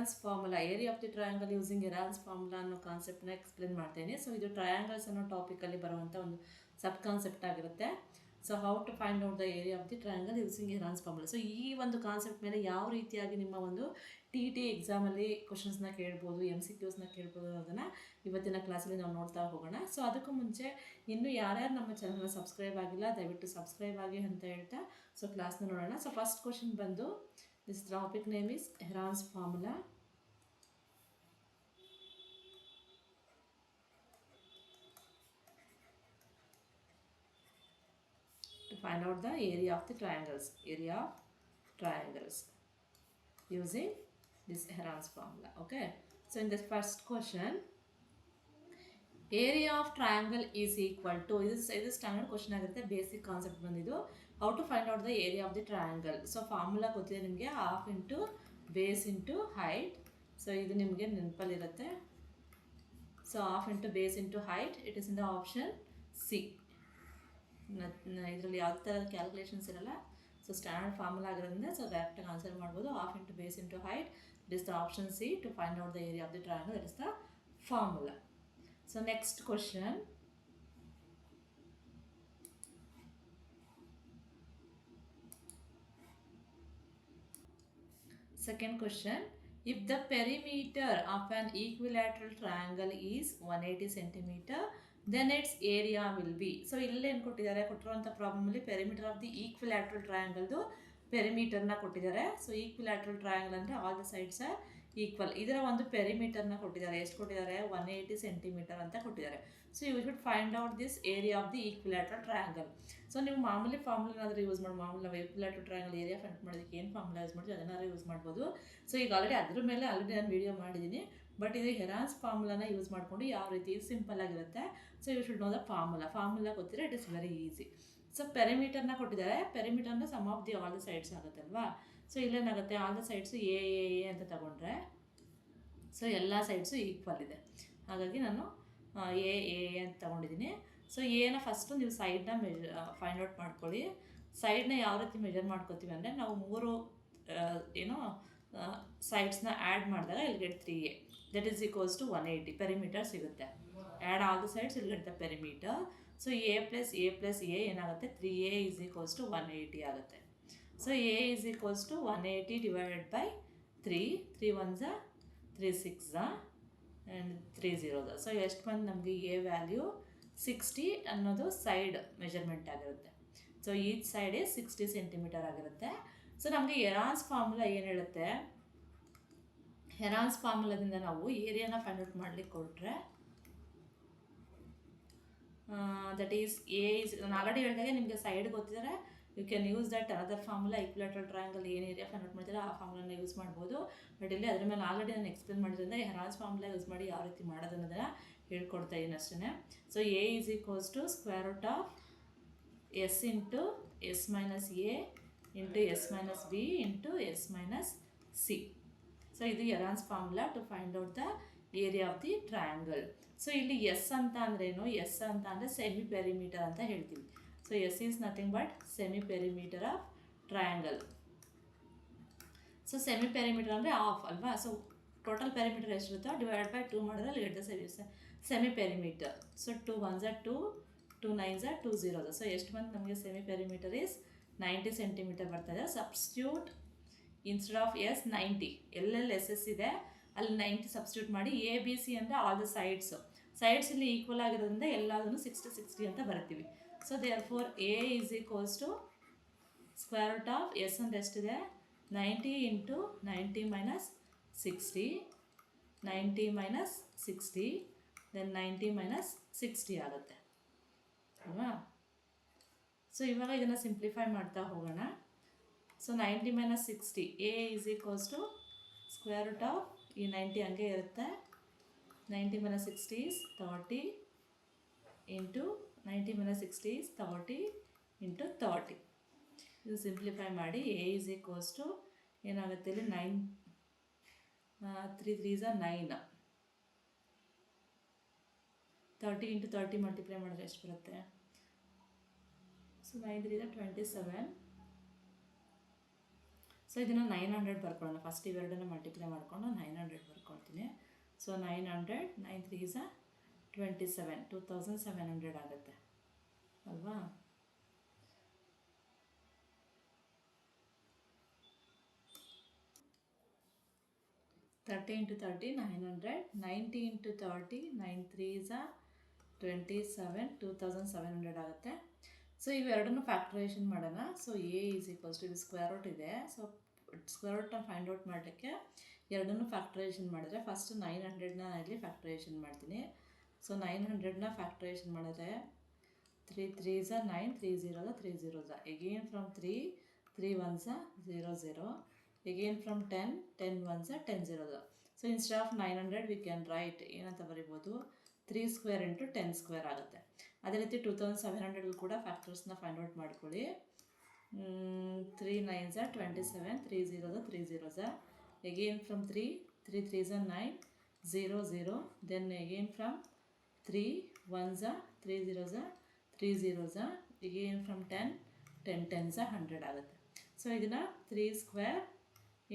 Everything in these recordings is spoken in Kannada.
Heron's formula, area of the triangle using Heron's formula ಅನ್ನೋ ಕಾನ್ಸೆಪ್ಟ್ನ ಎಕ್ಸ್ಪ್ಲೇನ್ ಮಾಡ್ತೇನೆ. ಸೊ ಇದು ಟ್ರಯಾಂಗಲ್ಸ್ ಅನ್ನೋ ಟಾಪಿಕಲ್ಲಿ ಬರುವಂಥ ಒಂದು ಸಬ್ ಕಾನ್ಸೆಪ್ಟ್ ಆಗಿರುತ್ತೆ. So how to find out the area of the triangle using Heron's formula. So ಈ ಒಂದು ಕಾನ್ಸೆಪ್ಟ್ ಮೇಲೆ ಯಾವ ರೀತಿಯಾಗಿ ನಿಮ್ಮ ಒಂದು ಟಿ ಎಕ್ಸಾಮಲ್ಲಿ ಕ್ವಶನ್ಸ್ನ ಕೇಳ್ಬೋದು, MCQಸ್ನ ಕೇಳ್ಬೋದು ಅನ್ನೋದನ್ನು ಇವತ್ತಿನ ಕ್ಲಾಸಲ್ಲಿ ನಾವು ನೋಡ್ತಾ ಹೋಗೋಣ. ಸೊ ಅದಕ್ಕೂ ಮುಂಚೆ ಇನ್ನೂ ಯಾರ್ಯಾರು ನಮ್ಮ ಚಾನಲ್ನ ಸಬ್ಸ್ಕ್ರೈಬ್ ಆಗಿಲ್ಲ ದಯವಿಟ್ಟು ಸಬ್ಸ್ಕ್ರೈಬ್ ಆಗಿ ಅಂತ ಹೇಳ್ತಾ ಸೊ ಕ್ಲಾಸ್ನ ನೋಡೋಣ. ಸೊ ಫಸ್ಟ್ ಕ್ವಶನ್ ಬಂದು, this topic name is Heron's formula. To find out the area of the triangles, using this Heron's formula. Okay. So in this first question, area of triangle is equal to, this standard question ಆಗುತ್ತೆ, ಬೇಸಿಕ್ ಕಾನ್ಸೆಪ್ಟ್ ಬಂದಿದ್ದು. How to find out the area of the triangle. So formula ಗೊತ್ತಿದೆ ನಿಮಗೆ, half into base into height. So ಇದು ನಿಮಗೆ ನೆನಪಲ್ಲಿರುತ್ತೆ. So half into base into height, it is in the option C. ಇದರಲ್ಲಿ ಯಾವ ಥರ ಕ್ಯಾಲ್ಕುಲೇಷನ್ಸ್ ಇರಲ್ಲ. ಸೊ ಸ್ಟ್ಯಾಂಡರ್ಡ್ ಫಾರ್ಮುಲಾ ಆಗಿರೋದ್ರಿಂದ ಸೊ ಡೈರೆಕ್ಟಾಗಿ ಆನ್ಸರ್ ಮಾಡ್ಬೋದು. Half into base into height, it is the option C. To find out the area of the triangle, it is the formula. So next question, second question, if the perimeter of an equilateral triangle is 180 centimeter, then its area will be. So ಇಲ್ಲಿ ಏನು ಕೊಟ್ಟಿದ್ದಾರೆ, ಕೊಟ್ಟಿರುವಂಥ ಪ್ರಾಬ್ಲಮಲ್ಲಿ ಪೆರಿಮೀಟರ್ ಆಫ್ ದಿ ಈಕ್ವಿಲ್ಯಾಟ್ರಲ್ ಟ್ರಯಾಂಗಲ್ದು ಪೆರಿಮೀಟರ್ನ ಕೊಟ್ಟಿದ್ದಾರೆ. ಸೊ ಈಕ್ವಿಲ್ಯಾಟ್ರಲ್ ಟ್ರಯಾಂಗಲ್ ಅಂದರೆ all the sides are equal. ಇದರ ಒಂದು ಪೆರಿಮೀಟರ್ನ ಕೊಟ್ಟಿದ್ದಾರೆ. ಎಷ್ಟು ಕೊಟ್ಟಿದ್ದಾರೆ? 180 ಸೆಂಟಿಮೀಟರ್ ಅಂತ ಕೊಟ್ಟಿದ್ದಾರೆ. So you should find out this area of the equilateral triangle. So ನೀವು ಮಾಮೂಲಿ ಫಾರ್ಮುಲಾ ಏನಾದರೂ ಯೂಸ್ ಮಾಡಿ, ಮಾಮೂಲಿ ನಾವು ಈಕ್ವಿಲ್ಯಾಟ್ರಲ್ ಟ್ರಯಾಂಗಲ್ ಏರಿಯಾ ಫೈಂಡ್ ಮಾಡೋದಕ್ಕೆ ಏನು ಫಾರ್ಮುಲಾ ಯೂಸ್ ಮಾಡ್ತೀವಿ ಅದನ್ನಾರು ಯೂಸ್ ಮಾಡ್ಬೋದು. ಸೊ ಈಗ ಅದ್ರ ಮೇಲೆ ಆಲ್ರೆಡಿ ನಾನು ವೀಡಿಯೋ ಮಾಡಿದ್ದೀನಿ. ಬಟ್ ಇದು ಹೆರಾನ್ಸ್ ಫಾರ್ಮುಲಾನ ಯೂಸ್ ಮಾಡಿಕೊಂಡು ಯಾವ ರೀತಿ ಸಿಂಪಲ್ ಆಗಿರುತ್ತೆ. So you should know the formula ಗೊತ್ತಿದ್ರೆ it is very easy. So ಪೆರಿಮೀಟರ್ನ ಕೊಟ್ಟಿದ್ದಾರೆ. ಪೆರಿಮೀಟರ್ನ sum of the all the sides ಆಗುತ್ತಲ್ವಾ. ಸೊ ಇಲ್ಲೇನಾಗುತ್ತೆ, ಆಲ್ ದ ಸೈಡ್ಸು ಎ ಅಂತ ತಗೊಂಡ್ರೆ ಸೊ ಎಲ್ಲ ಸೈಡ್ಸು ಈಕ್ವಲ್ ಇದೆ. ಹಾಗಾಗಿ ನಾನು ಎ ಅಂತ ತೊಗೊಂಡಿದ್ದೀನಿ. ಸೊ ಎನ ಫಸ್ಟು ನೀವು ಸೈಡ್ನ ಫೈಂಡ್ ಔಟ್ ಮಾಡ್ಕೊಳ್ಳಿ. ಸೈಡ್ನ ಯಾವ ರೀತಿ ಮೆಜರ್ ಮಾಡ್ಕೊತೀವಿ ಅಂದರೆ, ನಾವು ಮೂರು ಸೈಡ್ಸ್ನ ಆ್ಯಡ್ ಮಾಡಿದಾಗ ಇಲ್ಲಿ get 3a, that is equals to 180 perimeter ಸಿಗುತ್ತೆ. ಆ್ಯಡ್ ಆಲ್ ದ ಸೈಡ್ಸ್ ಇಲ್ಲಿ get the perimeter. So a ಏನಾಗುತ್ತೆ, 3a ಈಸ್ ಈಕ್ವಲ್ಸ್ ಟು 180 ಆಗುತ್ತೆ. So a is equals to 180 divided by 3 1s 3 6s and 3 0s. So ಎಷ್ಟು ಬಂದು ನಮಗೆ ಎ ವ್ಯಾಲ್ಯೂ 60 ಅನ್ನೋದು ಸೈಡ್ ಮೆಜರ್ಮೆಂಟ್ ಆಗಿರುತ್ತೆ. ಸೊ ಈಚ್ ಸೈಡ್ 60 ಸೆಂಟಿಮೀಟರ್ ಆಗಿರುತ್ತೆ. ಸೊ ನಮಗೆ ಹೆರಾನ್ಸ್ ಫಾರ್ಮುಲಾ ಏನು ಹೇಳುತ್ತೆ, ಹೆರಾನ್ಸ್ ಫಾರ್ಮುಲಾದಿಂದ ನಾವು ಏರಿಯಾನ ಫೈಂಡ್ ಔಟ್ ಮಾಡಲಿಕ್ಕೆ ಕೊಟ್ಟರೆ ದಟ್ ಈಸ್ ಎ ಈಸ್, ನಾನು ಆಲ್ರೆಡಿ ಹೇಳಿದಾಗೆ ನಿಮಗೆ ಸೈಡ್ ಗೊತ್ತಿದ್ದಾರೆ, you can use that other formula. Equilateral triangle ಏನು ಏರಿಯಾ ಫೈಂಡ್ ಔಟ್ ಮಾಡ್ತೀರಾ ಆ ಫಾರ್ಮುಲಾನ ಯೂಸ್ ಮಾಡ್ಬೋದು. ಬಟ್ ಇಲ್ಲಿ ಅದ್ರ ಮೇಲೆ ಆಲ್ರೆಡಿ ನಾನು ಎಕ್ಸ್ಪ್ಲೇನ್ ಮಾಡಿದ್ರಿಂದ ಹೆರಾನ್ಸ್ ಫಾರ್ಮುಲಾ ಯೂಸ್ ಮಾಡಿ ಯಾವ ರೀತಿ ಮಾಡೋದು ಅನ್ನೋದನ್ನು ಹೇಳ್ಕೊಡ್ತಾ ಇದ್ದೀನಿ ಅಷ್ಟೇ. So A is equals to square root of S into S minus A into S minus B into S minus C. So ಇದು Heron's formula to find out the area of the triangle. So ಇಲ್ಲಿ ಎಸ್ ಅಂತ ಅಂದ್ರೇನು, ಎಸ್ ಅಂತ ಅಂದರೆ ಸೆಮಿ ಪೆರಿಮೀಟರ್ ಅಂತ ಹೇಳ್ತೀವಿ. So S is nothing but semi perimeter of triangle. So semi perimeter ಅಂದರೆ ಆಫ್ ಅಲ್ವಾ. ಸೊ ಟೋಟಲ್ ಪೆರಿಮೀಟರ್ ಎಷ್ಟಿರುತ್ತೋ ಡಿವೈಡ್ ಬೈ 2 ಮಾಡಿದ್ರೆ ಅಲ್ಲಿ get the semi perimeter. So 2 1s 2, 2 9s 2 0s. So ಎಷ್ಟು ಬಂತು ನಮಗೆ ಸೆಮಿ ಪೆರಿಮೀಟರ್ ಈಸ್ 90 ಸೆಂಟಿಮೀಟರ್ ಬರ್ತದೆ. ಸಬ್ಸ್ಟ್ಯೂಟ್ ಇನ್ಸ್ಟೆಡ್ ಆಫ್ ಎಸ್ 90, ಎಲ್ಲೆಲ್ಲಿ ಎಸ್ ಇದೆ ಅಲ್ಲಿ 90 ಸಬ್ಸ್ಟ್ಯೂಟ್ ಮಾಡಿ. ಎ ಬಿ ಸಿ ಅಂದರೆ ಆಲ್ ದ ಸೈಡ್ಸ್ ಇಲ್ಲಿ ಈಕ್ವಲ್ ಆಗಿರೋದ್ರಿಂದ ಎಲ್ಲದನ್ನು 60 ಅಂತ ಬರ್ತೀವಿ. So therefore a is equals to square root of s ಅಂತ ಎಷ್ಟಿದೆ 90 into 90 minus 60, 90 minus 60 then 90 minus 60 ಆಗುತ್ತೆ ಅಲ್ವಾ. ಸೊ ಇವಾಗ ಇದನ್ನು ಸಿಂಪ್ಲಿಫೈ ಮಾಡ್ತಾ ಹೋಗೋಣ. So 90 minus 60, a is equals to square root of ಈ 90 ಹಂಗೆ ಇರುತ್ತೆ. 90 minus 60 is 30 into 90 minus 60 is 30 into 30. ಇದು ಸಿಂಪ್ಲಿಫೈ ಮಾಡಿ ಎ ಈಸ್ ಈಕ್ವಲ್ಸ್ ಟು ಏನಾಗುತ್ತೆ ಇಲ್ಲಿ 9 3 3s 9, 30 ಇಂಟು 30 ಮಲ್ಟಿಪ್ಲೈ ಮಾಡಿದ್ರೆ ಎಷ್ಟು ಬರುತ್ತೆ. So 9 3s 27. ಸೊ ಇದನ್ನು 900 ಬರ್ಕೊಳ್ಳೋಣ. ಫಸ್ಟ್ ಇವೆರಡನ್ನು ಮಲ್ಟಿಪ್ಲೈ ಮಾಡಿಕೊಂಡು 900 ಬರ್ಕೊಳ್ತೀನಿ. ಸೊ 900 9 3 is 27 2700 ಆಗುತ್ತೆ ಅಲ್ವಾ. (30 × 30 900) 90 × 30 9 3 is 27 2700 ಆಗುತ್ತೆ. ಸೊ ಇವೆರಡನ್ನು ಫ್ಯಾಕ್ಟ್ರೈಸೇಷನ್ ಮಾಡೋಣ. So A is equals to ಇದು ಸ್ಕ್ವೇರ್ ರೂಟ್ ಇದೆ. ಸೊ ಸ್ಕ್ವೇರ್ ರೂಟ್ನ ಫೈಂಡ್ ಔಟ್ ಮಾಡಲಿಕ್ಕೆ ಎರಡನ್ನೂ ಫ್ಯಾಕ್ಟ್ರೈಸೇಷನ್ ಮಾಡಿದ್ರೆ ಫಸ್ಟ್ 900ನ ಇಲ್ಲಿ ಫ್ಯಾಕ್ಟ್ರೈಸೇಷನ್ ಮಾಡ್ತೀನಿ. ಸೊ 900ನ ಫ್ಯಾಕ್ಟ್ರೈಸೇಷನ್ ಮಾಡಿದ್ರೆ 3 3s 9 3 0s 3 0s again from 3 3 1s 0 0 again from 10 10 1s 10 0s. So instead of 900 we can write ಏನಂತ ಬರಿಬೋದು 3 ಸ್ಕ್ವೇರ್ ಇಂಟು 10 ಸ್ಕ್ವೇರ್ ಆಗುತ್ತೆ. ಅದೇ ರೀತಿ 2700 ಕೂಡ ಫ್ಯಾಕ್ಟರ್ಸ್ನ ಫೈಂಡ್ ಔಟ್ ಮಾಡ್ಕೊಳ್ಳಿ. 3 9s 27 3 0s 3 0s again from 3 3 3s 9 0 0 then again from 3 1s 3 0s 3 0s again from 10 10 10s 100 ಆಗುತ್ತೆ. ಸೊ ಇದನ್ನು 3 ಸ್ಕ್ವೇರ್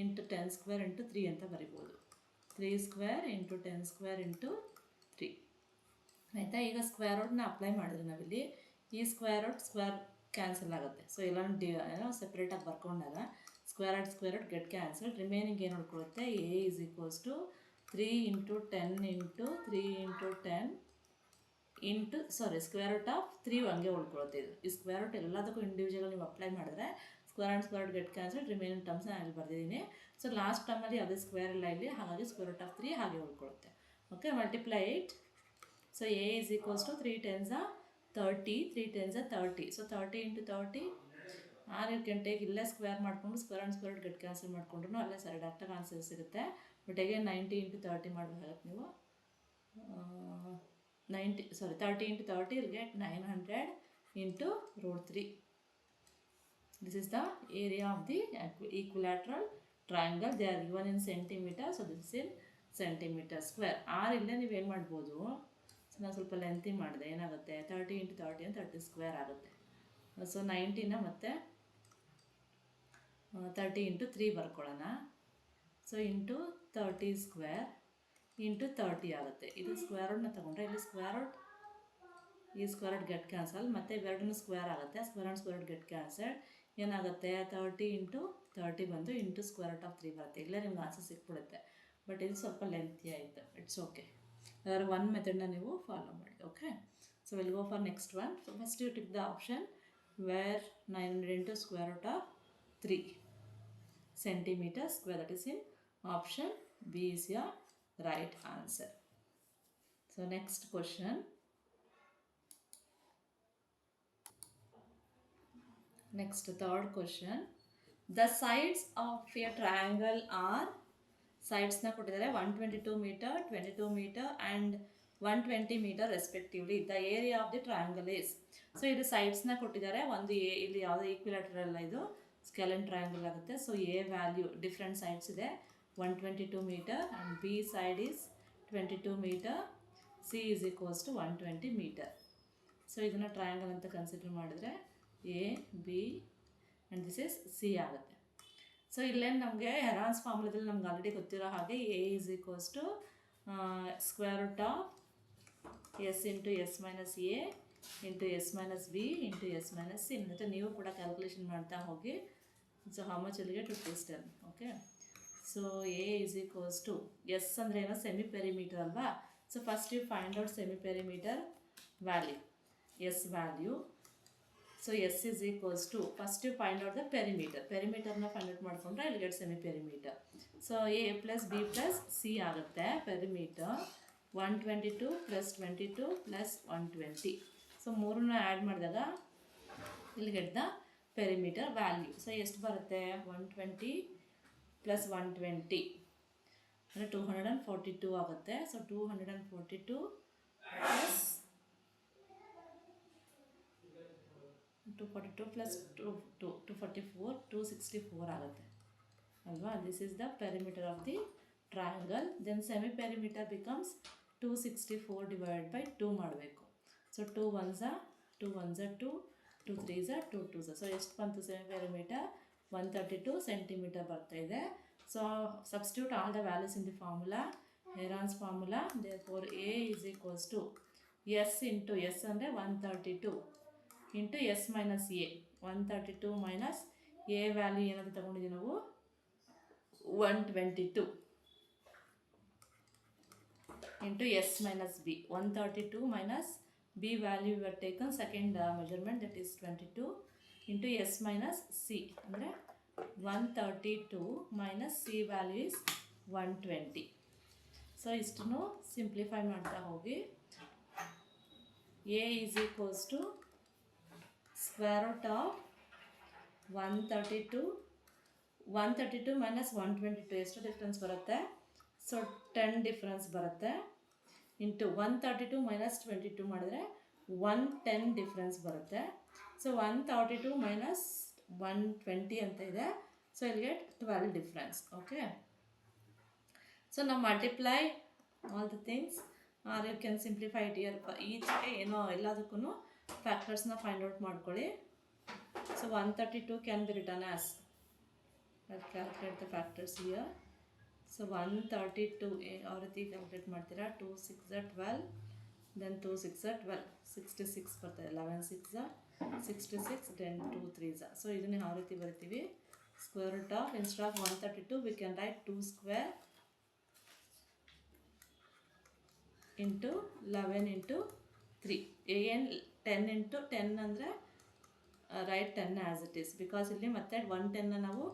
ಇಂಟು 10 ಸ್ಕ್ವೇರ್ ಇಂಟು 3 ಅಂತ ಬರಿಬೋದು. 3 ಸ್ಕ್ವೇರ್ ಇಂಟು 10 ಸ್ಕ್ವೇರ್ ಇಂಟು 3 ಆಯಿತಾ. ಈಗ ಸ್ಕ್ವೇರ್ ರೂಟ್ನ ಅಪ್ಲೈ ಮಾಡಿದ್ರೆ ನಾವಿಲ್ಲಿ ಈ ಸ್ಕ್ವೇರ್ ರೂಟ್ ಸ್ಕ್ವೇರ್ ಕ್ಯಾನ್ಸಲ್ ಆಗುತ್ತೆ. ಸೊ ಎಲ್ಲ ಸೆಪ್ರೇಟಾಗಿ ಬರ್ಕೊಂಡಾಗ square root get cancel. Remaining ಏನು ಉಳ್ಕೊಳ್ಳುತ್ತೆ A is equals to 3 into 10 into 3 into 10 into square root of 3 ಹಂಗೆ ಉಳ್ಕೊಳ್ಳುತ್ತೆ. ಇದು ಈ ಸ್ಕ್ವೇರ್ ರೂಟ್ ಎಲ್ಲದಕ್ಕೂ ಇಂಡಿವಿಜುವಲ್ ನೀವು ಅಪ್ಲೈ ಮಾಡಿದ್ರೆ square root get cancel. Remaining terms ನಾನು ಇಲ್ಲಿ ಬರ್ದಿದ್ದೀನಿ. ಸೊ ಲಾಸ್ಟ್ ಟರ್ಮಲ್ಲಿ ಯಾವುದೇ ಸ್ಕ್ವೇರ್ ಇಲ್ಲ ಇಲ್ಲಿ, ಹಾಗಾಗಿ ಸ್ಕ್ವೇರ್ ರೂಟ್ ಆಫ್ 3 ಹಾಗೆ ಉಳ್ಕೊಳ್ಳುತ್ತೆ. Okay, multiply it. So A is equals to 3 10s 30 3 10s 30. ಸೊ 30 ಇಂಟು 30 6 ಗಂಟೆಗೆ ಇಲ್ಲೇ ಸ್ಕ್ವೇರ್ ಮಾಡಿಕೊಂಡು ಸ್ಕ್ವೇರ್ ರೂಟ್ ಗೆಟ್ ಕ್ಯಾನ್ಸಲ್ ಮಾಡಿಕೊಂಡ್ರು ಅಲ್ಲೇ ಡೈರೆಕ್ಟಾಗಿ ಆನ್ಸರ್ ಸಿಗುತ್ತೆ. ಬಟ್ ಅಗೇನ್ 90 ಇಂಟು 30 ಮಾಡಬೇಕಾಗುತ್ತೆ ನೀವು. 30 into 30 will get 900 into root 3. This is the area of the equilateral triangle. They are given in centimeter, so this is in centimeter square. ಇಲ್ಲೇ ನೀವೇನು ಮಾಡ್ಬೋದು, ಸೊ ನಾನು ಸ್ವಲ್ಪ ಲೆಂತಿ ಮಾಡಿದೆ, ಏನಾಗುತ್ತೆ 30 ಇಂಟು 30 ಅಂತ 30 ಸ್ಕ್ವೇರ್ ಆಗುತ್ತೆ. ಸೊ 90ನ ಮತ್ತೆ 30 ಇಂಟು 3 ಬರ್ಕೊಳ್ಳೋಣ. ಸೊ ಇಂಟು 30 ಸ್ಕ್ವೇರ್ ಇಂಟು 30 ಆಗುತ್ತೆ. ಇದು ಸ್ಕ್ವೇರ್ ರೂಟ್ನ ತೊಗೊಂಡ್ರೆ ಇಲ್ಲಿ ಸ್ಕ್ವೇರ್ ರೂಟ್ ಈ ಸ್ಕ್ವೇರ್ ರೂಟ್ ಗೆಟ್ ಕ್ಯಾನ್ಸಲ್, ಮತ್ತು ಇವೆರಡೂ ಸ್ಕ್ವೇರ್ ಆಗುತ್ತೆ. ಸ್ಕ್ವೇರ್ ರೂಟ್ ಗೆಟ್ ಕ್ಯಾನ್ಸಲ್ ಏನಾಗುತ್ತೆ 30 ಇಂಟು 30 ಬಂದು ಇಂಟು ಸ್ಕ್ವೇರ್ ರೂಟ್ ಆಫ್ 3 ಬರುತ್ತೆ. ಇಲ್ಲೇ ನಿಮ್ಗೆ ಆನ್ಸರ್ ಸಿಕ್ಬಿಡುತ್ತೆ. ಬಟ್ ಇದು ಸ್ವಲ್ಪ ಲೆಂತಿ ಆಯಿತು, ಇಟ್ಸ್ ಓಕೆ. ಅದರ ಒನ್ ಮೆಥಡ್ನ ನೀವು ಫಾಲೋ ಮಾಡಿ. Okay, so will go for next one. So first you tick the option where 900 into square root of 3 centimeter square, that is in option B is your right answer. So next question. Next third question. The sides of a triangle are, sides na kottidare 122 meter 22 meter and 120 meter respectively. The area of the triangle is, so ಇದು sides-ನ ಕೊಟ್ಟಿದ್ದಾರೆ. ಒಂದು ಎ, ಇಲ್ಲಿ ಯಾವುದೋ ಈಕ್ವಿಲಾಟರಲ್ ಅಲ್ಲ, ಇದು ಸ್ಕೆಲೆನ್ ಟ್ರಯಾಂಗಲ್ ಆಗುತ್ತೆ. So a value different sides ಇದೆ 122 metre and b side is 22 metre, c is equals to 120 metre. So ಇದನ್ನು ಟ್ರಯಾಂಗಲ್ ಅಂತ ಕನ್ಸಿಡರ್ ಮಾಡಿದ್ರೆ a b and this is c ಆಗುತ್ತೆ. ಸೊ ಇಲ್ಲೇನು ನಮಗೆ ಹೆರಾನ್ಸ್ ಫಾರ್ಮುಲಾದಲ್ಲಿ ನಮ್ಗೆ ಆಲ್ರೆಡಿ ಗೊತ್ತಿರೋ ಹಾಗೆ a is equals to square root of S into S minus A into S minus B into S minus c. ಮತ್ತು ನೀವು ಕೂಡ ಕ್ಯಾಲ್ಕುಲೇಷನ್ ಮಾಡ್ತಾ ಹೋಗಿ. So how much will get rupees 10. Okay, so A is equals to S ಅಂದರೆ ಏನೋ ಸೆಮಿ ಪೆರಿಮೀಟರ್ ಅಲ್ವಾ. So first you find out semi perimeter value, S value. So S is equals to first you find out the ಪೆರಿಮೀಟರ್ನ ಫೈಂಡ್ ಔಟ್ ಮಾಡಿಕೊಂಡ್ರೆ ಇಲ್ಲಿ get semi perimeter. So A plus B plus C ಆಗುತ್ತೆ ಪೆರಿಮೀಟರ್. 122 plus 22 plus 120. ಸೊ ಮೂರನ್ನ ಆ್ಯಡ್ ಮಾಡಿದಾಗ ಇಲ್ಲಿ get the perimeter value. So ಎಷ್ಟು ಬರುತ್ತೆ 120 ಪ್ಲಸ್ 120 ಅಂದರೆ 242 ಆಗುತ್ತೆ. ಸೊ 242 ಪ್ಲಸ್ 242 ಪ್ಲಸ್ 244 264 ಆಗುತ್ತೆ ಅಲ್ವಾ. This is the perimeter of the triangle. Then semi perimeter becomes 264 divide by 2 ಮಾಡಬೇಕು. So 2 1s 2 2 2 3s 2 2s. So ಎಷ್ಟು ಬಂತು ಸೆಮಿ ಪೆರಿಮೀಟರ್ 132 ಸೆಂಟಿಮೀಟರ್ ಬರ್ತಾ ಇದೆ. So substitute all the values in the formula, Heron's formula. Therefore A is equals to S into S ಅಂದರೆ 132 into S minus A. 132 minus A value ಏನಂತ ತೊಗೊಂಡಿದ್ದೀವಿ ನಾವು 122 into S minus B. 132 minus B value we have taken second measurement, that is 22 into S minus C. ಅಂದರೆ 132 minus C value is 120. So ಇಷ್ಟನ್ನು ಸಿಂಪ್ಲಿಫೈ ಮಾಡ್ತಾ ಹೋಗಿ A is equals to square root of 132 minus 122 ಎಷ್ಟು ಡಿಫ್ರೆನ್ಸ್ ಬರುತ್ತೆ? ಸೊ 10 ಡಿಫ್ರೆನ್ಸ್ ಬರುತ್ತೆ. ಇಂಟು 132 ಮೈನಸ್ 22 ಮಾಡಿದ್ರೆ 110 ಡಿಫ್ರೆನ್ಸ್ ಬರುತ್ತೆ. ಸೊ 132 ಮೈನಸ್ 120 ಅಂತ ಇದೆ. ಸೊ ಇಲ್ಲಿ ಗೆಟ್ 12 ಡಿಫ್ರೆನ್ಸ್. ಓಕೆ, ಸೊ ನಾವು multiply all the things or you can simplify it here. ಈಚೆಗೆ ಏನೋ ಎಲ್ಲದಕ್ಕೂ ಫ್ಯಾಕ್ಟರ್ಸ್ನ ಫೈಂಡ್ ಔಟ್ ಮಾಡ್ಕೊಳ್ಳಿ. So 132 can be written as, I'll calculate the factors here. So 132 ಯಾವ ರೀತಿ ಕ್ಯಾಲ್ಕುಲೇಟ್ ಮಾಡ್ತೀರಾ? 2 6 12, then 2 6 12, 66 ಬರ್ತದೆ. 11 6 66, then 2 3. ಸೊ ಇದನ್ನ ಯಾವ ರೀತಿ ಬರಿತೀವಿ? Square root of, instead of 132 we can write 2 square into 11 into 3. again 10 into 10 ಅಂದರೆ write 10 as it is, because ಇಲ್ಲಿ ಮತ್ತೆ 110ನ ನಾವು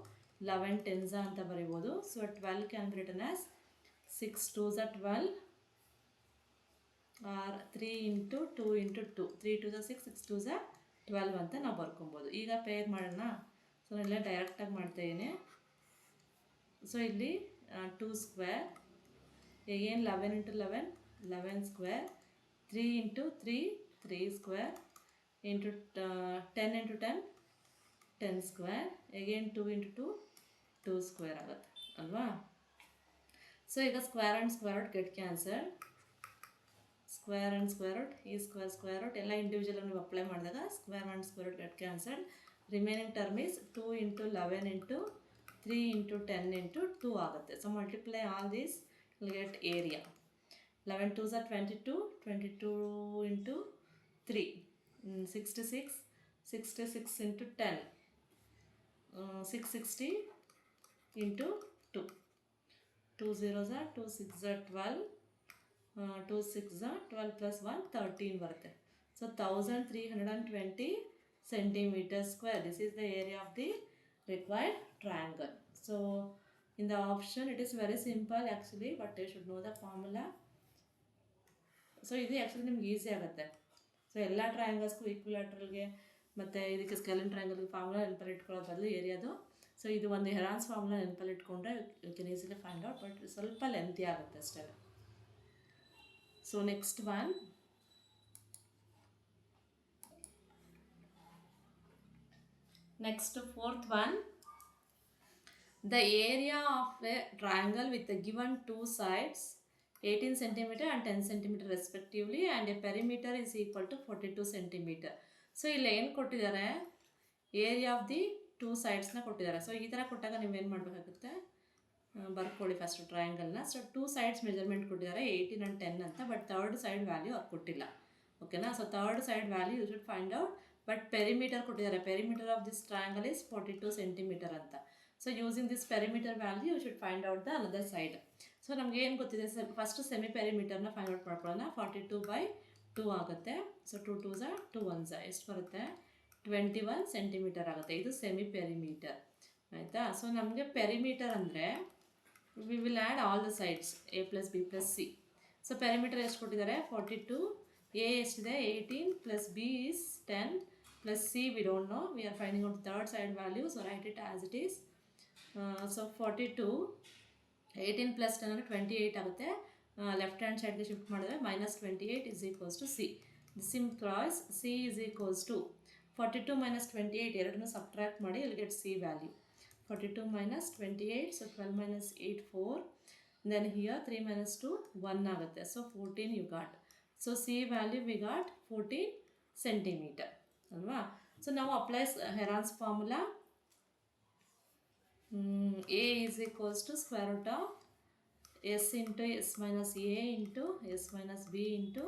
11 10s ಅಂತ ಬರಿಬೋದು. So 12 can be written as 6 2s 12 or 3 into 2 into 2, 3 2s 6, 6 2s 12 ಅಂತ ನಾವು ಬರ್ಕೊಬೋದು. ಈಗ ಪೇರ್ ಮಾಡೋಣ. ಸೊ ನಾನು ಇಲ್ಲೇ ಡೈರೆಕ್ಟಾಗಿ ಮಾಡ್ತಾಯಿದ್ದೀನಿ. ಸೊ ಇಲ್ಲಿ 2 square, again 11 into 11 11 square, 3 into 3 3 square, into 10 into 10 10 square, again 2 into 2 2 square ಆಗುತ್ತೆ ಅಲ್ವಾ? ಸೊ ಈಗ square and square root get cancel. Square and square root, ಈ ಸ್ಕ್ವೇರ್ ರೂಟ್ ಎಲ್ಲ ಇಂಡಿವಿಜುವಲ್ ನೀವು ಅಪ್ಲೈ ಮಾಡಿದಾಗ square and square root get cancel. Remaining term is 2 into 11 into 3 into 10 into 2 ಆಗುತ್ತೆ. So multiply all these will get area. 11 2s 22, 22 into 3 66, 66 into 10 660 into 2, 2 zeros 2 6 12, 2 6 12 plus 1 13 ಬರುತ್ತೆ. So 1320 centimeter square. This is the area of the required triangle. So in the option it is very simple actually, but you should know the formula. So ಇದು ಆ್ಯಕ್ಚುಲಿ ನಿಮ್ಗೆ ಈಸಿ ಆಗುತ್ತೆ. ಸೊ ಎಲ್ಲ ಟ್ರಯಾಂಗಲ್ಸ್ಗೂ ಈಕ್ವಿಲ್ಯಾಟ್ರಲ್ಗೆ ಮತ್ತು ಇದಕ್ಕೆ ಸ್ಕೆಲಿನ್ ಟ್ರಯಾಂಗಲ್ಗೆ ಫಾರ್ಮುಲಾ ನೆನಪಲ್ಲಿ ಇಟ್ಕೊಳ್ಳೋ ಬದಲು ಏರಿಯಾದು. ಸೊ ಇದು ಒಂದು ಹೆರಾನ್ಸ್ ಫಾರ್ಮುಲಾ ನೆನಪಲ್ಲಿ ಇಟ್ಕೊಂಡ್ರೆ you can easily find out, but ಸ್ವಲ್ಪ ಲೆಂತಿ ಆಗುತ್ತೆ ಅಷ್ಟೇ. So next one, next fourth one. The area of a triangle with the given two sides 18 cm and 10 cm respectively, and a perimeter is equal to 42 cm. So ಇಲ್ಲಿ ಏನು ಕೊಟ್ಟಿದ್ದಾರೆ? ಏರಿಯಾ ಆಫ್ ದಿ ಟೂ ಸೈಡ್ಸ್ನ ಕೊಟ್ಟಿದ್ದಾರೆ. ಸೊ ಈ ಥರ ಕೊಟ್ಟಾಗ ನೀವೇನು ಮಾಡಬೇಕಾಗುತ್ತೆ? ಬರ್ಕೊಳ್ಳಿ ಫಸ್ಟ್ ಟ್ರಯಾಂಗಲ್ನ. ಸೊ 2 sides ಮೆಜರ್ಮೆಂಟ್ ಕೊಟ್ಟಿದ್ದಾರೆ 18 and 10 ಅಂತ, ಬಟ್ ಥರ್ಡ್ ಸೈಡ್ ವ್ಯಾಲ್ಯೂ ಅವ್ರು ಕೊಟ್ಟಿಲ್ಲ. ಓಕೆನಾ? So third side value you should find out, but perimeter ಕೊಟ್ಟಿದ್ದಾರೆ. Perimeter of this triangle is 42 cm ಅಂತ. So using this perimeter value you should find out the another side. So ನಮ್ಗೆ ಏನು ಗೊತ್ತಿದೆ? ಫಸ್ಟ್ ಸೆಮಿ ಪೆರಿಮೀಟರ್ನ ಫೈಂಡ್ ಔಟ್ ಮಾಡ್ಕೊಳ್ಳೋಣ. 42/2 ಆಗುತ್ತೆ. ಸೊ 2 2s 2 1s ಎಷ್ಟು ಬರುತ್ತೆ? 21 cm ಆಗುತ್ತೆ. ಇದು ಸೆಮಿ ಪೆರಿಮೀಟರ್ ಆಯಿತಾ? ಸೊ ನಮಗೆ ಪೆರಿಮೀಟರ್ ಅಂದರೆ we will add all the sides A + B + C. So perimeter ಎಷ್ಟು ಕೊಟ್ಟಿದ್ದಾರೆ? 42. A ಎಷ್ಟಿದೆ? 18 plus B is 10 plus C we don't know. We are finding out the third side value, so write it as it is. So 42, 18 plus 10 ಅಂದರೆ 28 ಆಗುತ್ತೆ. ಲೆಫ್ಟ್ ಹ್ಯಾಂಡ್ ಸೈಡ್ಗೆ ಶಿಫ್ಟ್ ಮಾಡಿದ್ರೆ -28 is equals to C. This implies C is equals to 42 minus 28, ಎರಡನ್ನೂ ಸಬ್ಟ್ರಾಕ್ಟ್ ಮಾಡಿ you'll get C value. 42 minus 28, so 12 minus 8 4, then here 3 minus 2 1 ಆಗುತ್ತೆ. So 14 you got. So C value we got 14 centimeter ಅಲ್ವಾ? ಸೊ ನಾವು applies Heron's formula. A is equals to square root of s into s minus a into s minus b into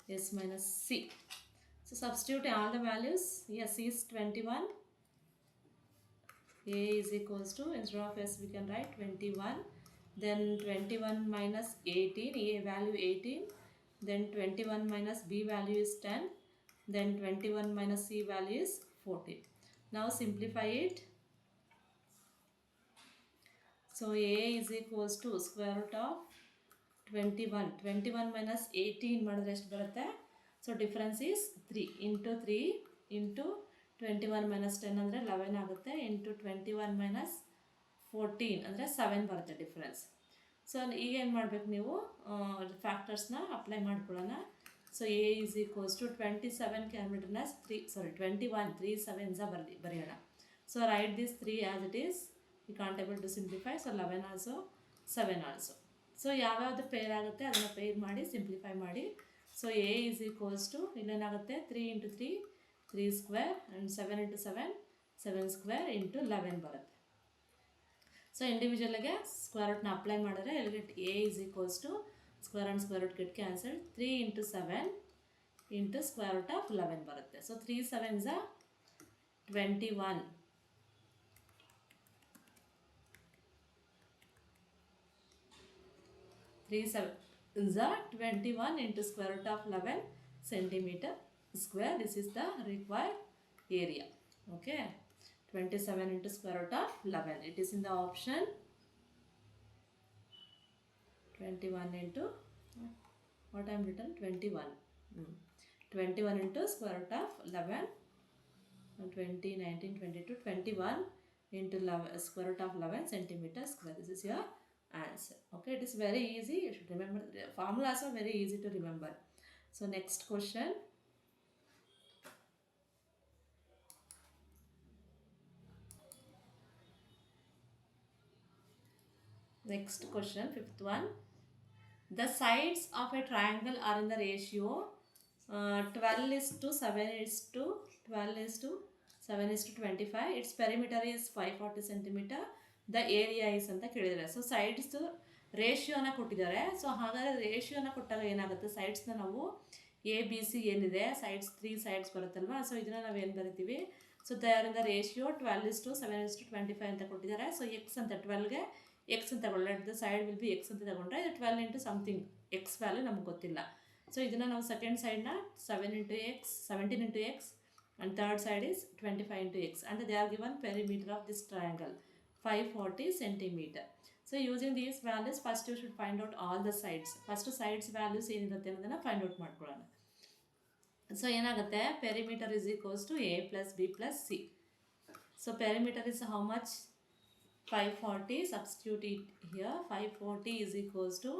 s minus c. So substitute all the values. S is 21. A is equals to, instead of s we can write 21. Then 21 minus 18, a value 18. Then 21 minus b value is 10. Then 21 minus c value is 14. Now simplify it. So a is equals to square root of 21 minus 18 ಮಾಡಿದ್ರೆ ಎಷ್ಟು ಬರುತ್ತೆ? So difference is 3 into 3 into 21 minus 10 ಅಂದರೆ 11 ಆಗುತ್ತೆ, ಇಂಟು 21 ಮೈನಸ್ 14 ಅಂದರೆ 7 ಬರುತ್ತೆ ಡಿಫ್ರೆನ್ಸ್. ಸೊ ಈಗ ಏನು ಮಾಡಬೇಕು ನೀವು ಫ್ಯಾಕ್ಟರ್ಸ್ನ ಅಪ್ಲೈ ಮಾಡ್ಕೊಳ್ಳೋಣ. So A is equals to 27 can be written as 21 3 7s ಬರೆಯೋಣ. So write this 3 as it is. You can't able to simplify. So 11 also 7 also. So ಯಾವ್ಯಾವುದು ಪೇರ್ ಆಗುತ್ತೆ ಅದನ್ನು ಪೇರ್ ಮಾಡಿ ಸಿಂಪ್ಲಿಫೈ ಮಾಡಿ. So A is equals to ಇಲ್ಲೇನಾಗುತ್ತೆ 3 into 3 3 square and 7 into 7 7 square into 11 ಬರುತ್ತೆ. ಸೊ ಇಂಡಿವಿಜುವಲ್ಗೆ ಸ್ಕ್ವೇರ್ ರೂಟ್ನ ಅಪ್ಲೈ ಮಾಡಿದ್ರೆ ಇಲ್ಲಿ a is equals to square and square root get cancel 3 into 7 into square root of 11 ಬರುತ್ತೆ. So 3 7s 21. 3 7s 21 into square root of 11 centimeter square. This is the required area. Okay, 27 into square root of 11. It is in the option 21 into what I am written 21. 21 into square root of 11 20 19 22 21 into 11, square root of 11 centimeter square. This is your answer. Okay, it is very easy. You should remember the formulas are very easy to remember. So next question. Next question, fifth one. The sides of a triangle are in the ratio 12 is to 7 is to 12 is to 7 is to 25. Its perimeter is 540 centimeter. The area is ಅಂತ ಕೇಳಿದ್ದಾರೆ. ಸೊ ಸೈಡ್ಸು ರೇಷಿಯೋನ ಕೊಟ್ಟಿದ್ದಾರೆ. ಸೊ ಹಾಗಾದರೆ ರೇಷಿಯೋನ ಕೊಟ್ಟಾಗ ಏನಾಗುತ್ತೆ, ಸೈಡ್ಸ್ನ ನಾವು ಎ ಬಿ ಸಿ ಏನಿದೆ ಸೈಡ್ಸ್ 3 ಸೈಡ್ಸ್ ಬರುತ್ತಲ್ವ. ಸೊ ಇದನ್ನು ನಾವು ಏನು ಬರಿತೀವಿ, so ದರಿಂದ ratio 12 is to 7 is to 25 ಅಂತ ಕೊಟ್ಟಿದ್ದಾರೆ. ಸೊ ಎಕ್ಸ್ ಅಂತ 12ಗೆ ಎಕ್ಸ್ ಅಂತ ತಗೊಳ್ಳಿ, the side will be X ಅಂತ ತಗೊಂಡ್ರೆ ಇದು 12 ಇಂಟು ಸಮಥಿಂಗ್ ಎಕ್ಸ್ ವ್ಯಾಲ್ಯೂ ನಮ್ಗೆ ಗೊತ್ತಿಲ್ಲ. ಸೊ ಇದನ್ನು ನಾವು ಸೆಕೆಂಡ್ ಸೈಡ್ನ 7 into X 17 into X and third side is 25 into X and they are given perimeter of this triangle 540 centimeter. So using these values, first you should find out all the sides. First sides values ಏನಿರುತ್ತೆ ಅನ್ನೋದನ್ನು ಫೈಂಡ್ ಔಟ್ ಮಾಡ್ಕೊಳ್ಳೋಣ. ಸೊ ಏನಾಗುತ್ತೆ, perimeter is equals to a plus B plus c. So perimeter is how much 540. Substitute it here. 540 is equals to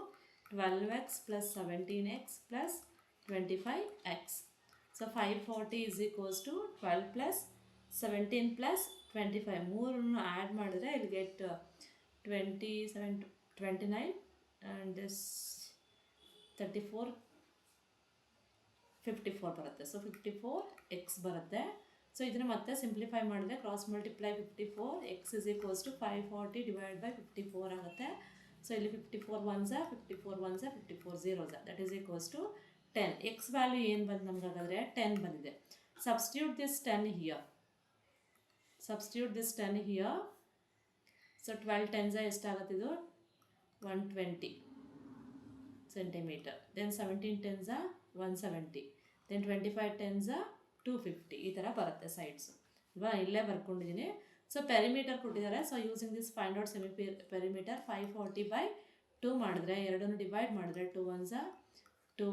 12x plus 17x plus 25x. So 540 is equals to 12 plus 17 plus 25. ಮೂರನ್ನು ಆ್ಯಡ್ ಮಾಡಿದ್ರೆ ಇಲ್ಲಿ ಗೆಟ್ 27 29 ಆ್ಯಂಡ್ ದಿಸ್ 34 54 ಬರುತ್ತೆ. ಸೊ 54x ಬರುತ್ತೆ. ಸೊ ಇದನ್ನು ಮತ್ತೆ ಸಿಂಪ್ಲಿಫೈ ಮಾಡಿದ್ರೆ cross multiply 54 x is equals to 540 divide by 54 ಆಗುತ್ತೆ. ಸೊ ಇಲ್ಲಿ 54 1s 54 1s 54 0s that is equals to 10. X value ಏನು ಬಂದು ನಮ್ಗೆ ಹಾಗಾದರೆ 10 ಬಂದಿದೆ. Substitute this 10 here. Substitute this 10 here. So 12 10s ಎಷ್ಟಾಗುತ್ತಿದ್ದು 120 centimeter. Then 17 10s 170. Then 25 10s 250. ಈ ಥರ ಬರುತ್ತೆ ಸೈಡ್ಸು ಅಲ್ವಾ, ಇಲ್ಲೇ ಬರ್ಕೊಂಡಿದ್ದೀನಿ. ಸೊ ಪೆರಿಮೀಟರ್ ಕೊಟ್ಟಿದ್ದಾರೆ. So using this find out semi perimeter 540 by 2 ಮಾಡಿದ್ರೆ, ಎರಡನ್ನು ಡಿವೈಡ್ ಮಾಡಿದ್ರೆ 2 1s 2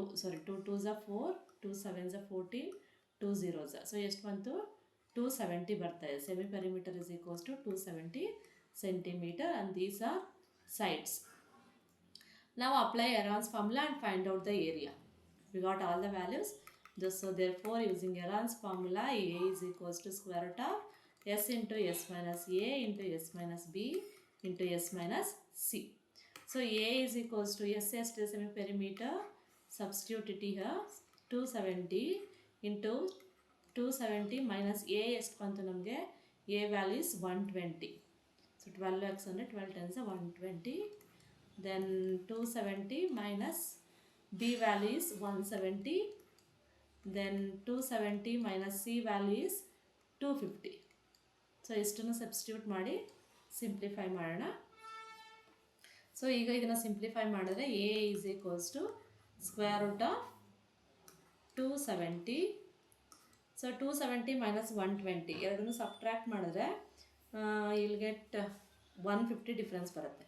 2 2s 4 2 7s 14 2 0s. So ಎಷ್ಟು ಬಂತು, 270 ಬರ್ತಾ ಇದೆ. Semi perimeter is equals to 270 centimeter and these are sides. Now apply Heron's formula and find out the area. We got all the values. So therefore using Heron's formula, A is equals to square root of s into s minus a into s minus b into s minus c. So A is equals to s semi perimeter. Substitute it here. 270 into 270 minus a ಎಷ್ಟು ಬಂತು ನಮಗೆ, a value is 120. So So 12x ಅಂದರೆ 12 10s 120. Then 270 minus B value is 170. Then 270 minus C value is 250. So ಇಷ್ಟನ್ನು ಸಬ್ಸ್ಟಿಟ್ಯೂಟ್ ಮಾಡಿ ಸಿಂಪ್ಲಿಫೈ ಮಾಡೋಣ. ಸೊ ಈಗ ಇದನ್ನು ಸಿಂಪ್ಲಿಫೈ ಮಾಡಿದ್ರೆ a is equals to square root of 270. So 270 minus 120 ಎರಡನ್ನು ಸಬ್ಟ್ರ್ಯಾಕ್ಟ್ ಮಾಡಿದ್ರೆ you'll get 150 ಡಿಫ್ರೆನ್ಸ್ ಬರುತ್ತೆ.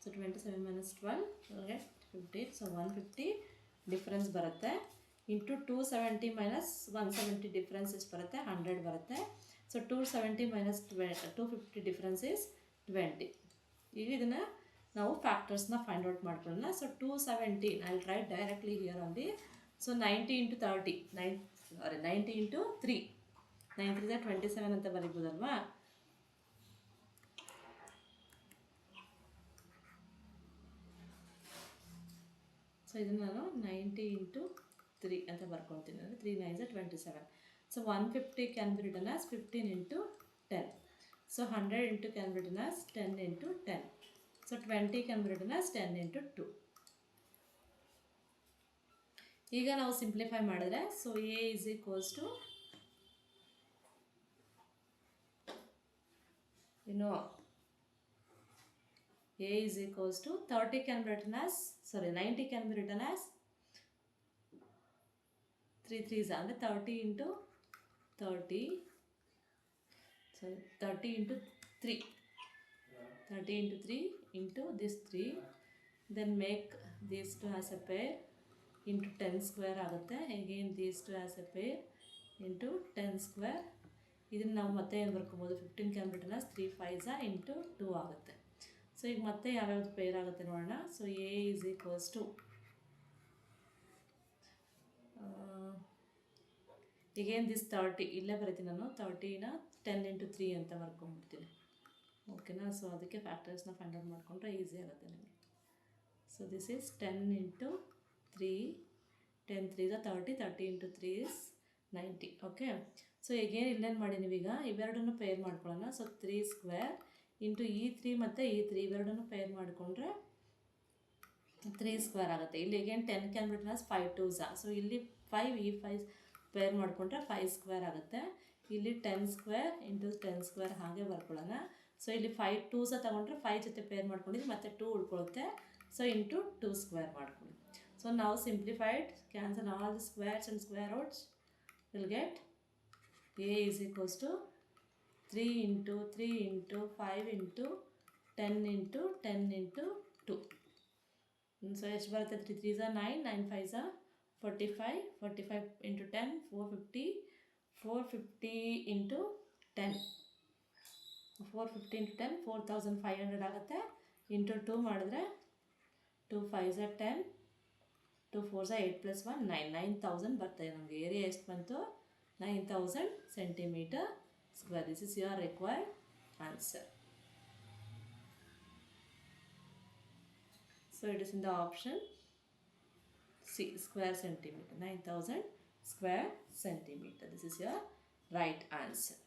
So 27 minus 12 you'll get 50. So 150 difference ಬರುತ್ತೆ. ಇಂಟು 270 minus 170 ಡಿಫ್ರೆನ್ಸ್ ಎಷ್ಟು ಬರುತ್ತೆ 100 ಬರುತ್ತೆ. So 270 minus 250 difference is 20. ಈಗ ಇದನ್ನು ನಾವು ಫ್ಯಾಕ್ಟರ್ಸ್ನ ಫೈಂಡ್ ಔಟ್ ಮಾಡ್ಕೊಳ್ಳೋಣ. So 270 I will write directly here on the. So 90 into 30 90 into 3 9 3 27 ಅಂತ ಬರೀಬೋದಲ್ವಾ. ಸೊ ಇದನ್ನು ನಾನು 90 into 3 ಅಂತ ಬರ್ಕೊಳ್ತೀನಿ. ಅಂದರೆ 3 9 27. So 150 can be written as 15 into 10. So 100 into can be written as 10 into 10. So 20 can be written as 10 into 2. ಈಗ ನಾವು ಸಿಂಪ್ಲಿಫೈ ಮಾಡಿದ್ರೆ so a is equals to a is equals to 30 can be written as 90 can be written as 3 3s ಅಂದರೆ 30 into 30. So 30 into 3 30 into 3 into this 3. Then make these two as a pair into 10 square ಆಗುತ್ತೆ. again these two as a pair into 10 square. ಇದನ್ನು ನಾವು ಮತ್ತೆ ಏನು ಬರ್ಕೊಬೋದು 15 can be written as 3 5s into 2 ಆಗುತ್ತೆ. ಸೊ ಈಗ ಮತ್ತೆ ಯಾವ್ಯಾವ್ದು ಪೇರ್ ಆಗುತ್ತೆ ನೋಡೋಣ. So a is equals to again this 30 ಇಲ್ಲೇ ಬರೀತೀನಿ ನಾನು 30ನ 10 into 3 ಅಂತ ಬರ್ಕೊಂಡ್ಬಿಡ್ತೀನಿ. ಓಕೆನಾ. ಸೊ ಅದಕ್ಕೆ ಫ್ಯಾಕ್ಟರ್ಸ್ನ ಫೈಂಡ್ ಔಟ್ ಮಾಡಿಕೊಂಡ್ರೆ ಈಸಿ ಆಗುತ್ತೆ ನಿಮಗೆ. So this is 10 into 3 10 3 is 30 30 into 3 is 90. Okay. So ಈಗೇನು ಇಲ್ಲೇನು ಮಾಡಿ ನೀವೀಗ ಇವೆರಡನ್ನು ಪೇರ್ ಮಾಡ್ಕೊಳ್ಳೋಣ. ಸೊ 3 ಸ್ಕ್ವೇರ್ ಇಂಟು ಈ 3 ಮತ್ತು ಈ 3 ಇವೆರಡನ್ನು ಪೇರ್ ಮಾಡಿಕೊಂಡ್ರೆ 3 ಸ್ಕ್ವೇರ್ ಆಗುತ್ತೆ. ಇಲ್ಲಿ ಈಗೇನು 10 ಕ್ಯಾನ್ ಬಿಟ್ರೆ 5 2s. ಸೊ ಇಲ್ಲಿ 5 ಈ 5 ಪೇರ್ ಮಾಡಿಕೊಂಡ್ರೆ 5 ಸ್ಕ್ವೇರ್ ಆಗುತ್ತೆ. ಇಲ್ಲಿ 10 ಸ್ಕ್ವೇರ್ ಇಂಟು 10 ಸ್ಕ್ವೇರ್ ಹಾಗೆ ಬರ್ಕೊಳ್ಳೋಣ. ಸೊ ಇಲ್ಲಿ 5 2s ತೊಗೊಂಡ್ರೆ 5 ಜೊತೆ ಪೇರ್ ಮಾಡ್ಕೊಂಡಿದ್ದು ಮತ್ತೆ 2 ಉಳ್ಕೊಳ್ಳುತ್ತೆ. ಸೊ ಇಂಟು 2 ಸ್ಕ್ವೇರ್ ಮಾಡ್ಕೊಳ್ಳಿ. ಸೊ ನಾವು simplified cancel all the squares and square outs will get a is equals to 3 into 3 into 5 into 10 into 10 into 2. So ಎಷ್ಟು ಬರುತ್ತೆ 3 3s 9 9 5s 45 45 into 10 450 450 into 10 450 into 10 4500 ಆಗುತ್ತೆ. ಇಂಟು 2 ಮಾಡಿದ್ರೆ 2 5s 10 2 4s 8 + 1 9 9000 ಬರ್ತದೆ. ನಮಗೆ ಏರಿಯಾ ಎಷ್ಟು ಬಂತು 9000 centimeter square. This is your required answer. So it is in the option C, square centimeter. 9000 square centimeter. This is your right answer.